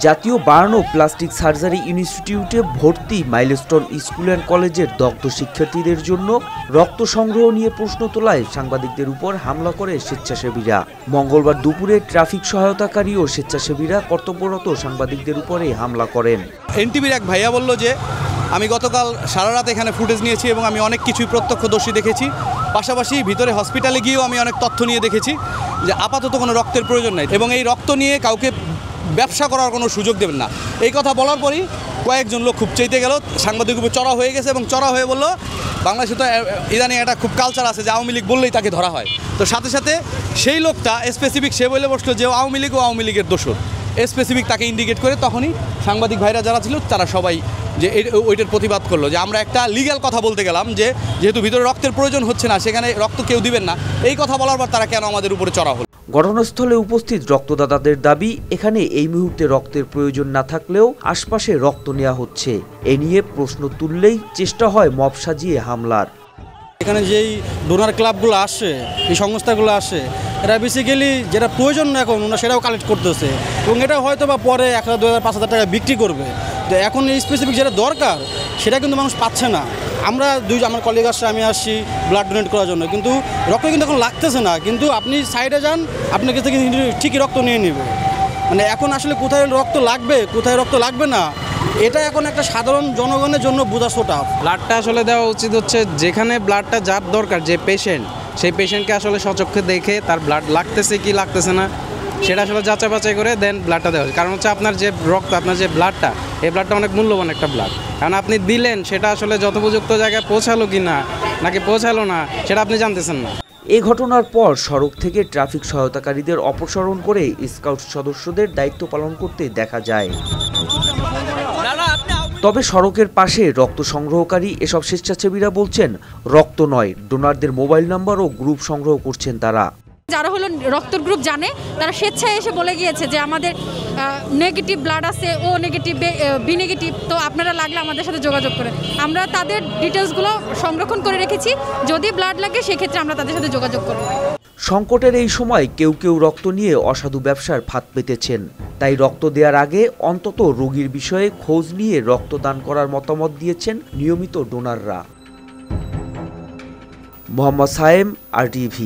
জাতীয় বার্ন ও plastic surgery ইনস্টিটিউটে ভর্তি মাইলস্টোন স্কুল অ্যান্ড কলেজের দগ্ধ শিক্ষার্থীদের জন্য রক্ত সংগ্রহ নিয়ে প্রশ্ন তোলায় সাংবাদিকদের উপর হামলা করে স্বেচ্ছাসেবীরা। মঙ্গলবার দুপুরে ট্রাফিক সহায়তাকারী ও স্বেচ্ছাসেবীরা কর্তব্যরত সাংবাদিকদের উপরে হামলা করেন। এনটিভির এক ভাইয়া বলল যে আমি গতকাল সারা রাত এখানে ফুটেজ নিয়েছি এবং আমি অনেক কিছুই প্রত্যক্ষদর্শী দেখেছি, পাশাপাশি ভিতরে হসপিটালে গিয়েও আমি অনেক তথ্য নিয়ে দেখেছি যে আপাতত কোনো রক্তের প্রয়োজন নাই এবং এই রক্ত নিয়ে কাউকে ব্যবসা করার কোনো সুযোগ দেবেন না। এই কথা বলার পরই কয়েকজন লোক খুব চাইতে গেল, সাংবাদিক উপর চড়া হয়ে গেছে এবং চড়া হয়ে বললো বাংলাদেশে তো ইদানিং একটা খুব কালচার আছে যে আওয়ামী লীগ বললেই তাকে ধরা হয়। তো সাথে সাথে সেই লোকটা স্পেসিফিক সে বলে বসলো যে আওয়ামী লীগ ও আওয়ামী লীগের দোষর, স্পেসিফিক তাকে ইন্ডিকেট করে তখনই সাংবাদিক ভাইরা যারা ছিল তারা সবাই যে ওইটার প্রতিবাদ করলো যে আমরা একটা লিগ্যাল কথা বলতে গেলাম যে যেহেতু ভিতরে রক্তের প্রয়োজন হচ্ছে না সেখানে রক্ত কেউ দিবেন না, এই কথা বলার পর তারা কেন আমাদের উপরে চড়া হলো। ঘটনাস্থলে উপস্থিত রক্তদাতাদের দাবি, এখানে এই মুহূর্তে রক্তের প্রয়োজন না থাকলেও আশপাশে রক্ত নেওয়া হচ্ছে। এ নিয়ে প্রশ্ন তুললেই চেষ্টা হয় মব সাজিয়ে হামলার। এখানে যেই ডোনার ক্লাবগুলো আসে, এই সংস্থাগুলো আসে, এরা বেসিক্যালি যেটা প্রয়োজন না এখন ওরা সেটাও কালেক্ট করতেছে এবং এটা হয়তো বা পরে 1000, 2000, 5000 টাকা বিক্রি করবে। তো এখন এই স্পেসিফিক যেটা দরকার সেটা কিন্তু মানুষ পাচ্ছে না। আমরা আমার কলিগ আসছে, আমি আসছি ব্লাড ডোনেট করার জন্য, কিন্তু রক্ত কিন্তু এখন লাগতেছে না, কিন্তু আপনি সাইডে যান আপনার কাছে কিন্তু ঠিকই রক্ত নিয়ে নেবে। মানে এখন আসলে কোথায় রক্ত লাগবে কোথায় রক্ত লাগবে না এটা এখন একটা সাধারণ জনগণের জন্য বোঝা সোটা। ব্লাডটা আসলে দেওয়া উচিত হচ্ছে যেখানে ব্লাডটা যার দরকার, যে পেশেন্ট সেই পেশেন্টকে আসলে সচক্ষে দেখে তার ব্লাড লাগতেছে কি লাগতেছে না সেটা আসলে যাচাই বাছাই করে দেন ব্লাডটা দেওয়া। কারণ হচ্ছে আপনার যে রক্ত, আপনার যে ব্লাডটা, এই ব্লাডটা অনেক মূল্যবান একটা ব্লাড। কারণ আপনি দিলেন সেটা আসলে যথোপযুক্ত জায়গায় পৌঁছালো কি না নাকি পৌঁছালো না সেটা আপনি জানতেছেন না। এই ঘটনার পর সড়ক থেকে ট্রাফিক সহায়তাকারীদের অপসারণ করে স্কাউট সদস্যদের দায়িত্ব পালন করতে দেখা যায়। তবে সড়কের পাশে রক্ত সংগ্রহকারী এসব স্বেচ্ছাসেবীরা বলছেন রক্ত নয়, ডোনারদের মোবাইল নাম্বার ও গ্রুপ সংগ্রহ করছেন তারা। যারা হলো রক্তের গ্রুপ জানে তারা স্বেচ্ছায় এসে বলে গিয়েছে যে আমাদের নেগেটিভ ব্লাড আছে, ও নেগেটিভ, বি নেগেটিভ, তো আপনারা লাগলে আমাদের সাথে যোগাযোগ করে। আমরা তাদের ডিটেলসগুলো সংরক্ষণ করে রেখেছি, যদি ব্লাড লাগে সেক্ষেত্রে আমরা তাদের সাথে যোগাযোগ করব। সংকটের এই সময় কেউ কেউ রক্ত নিয়ে অসাধু ব্যবসার ফাঁদ পেতেছেন, তাই রক্ত দেওয়ার আগে অন্তত রোগীর বিষয়ে খোঁজ নিয়ে রক্তদান করার মতামত দিয়েছেন নিয়মিত ডোনাররা। মোহাম্মদ সায়েম, RTV।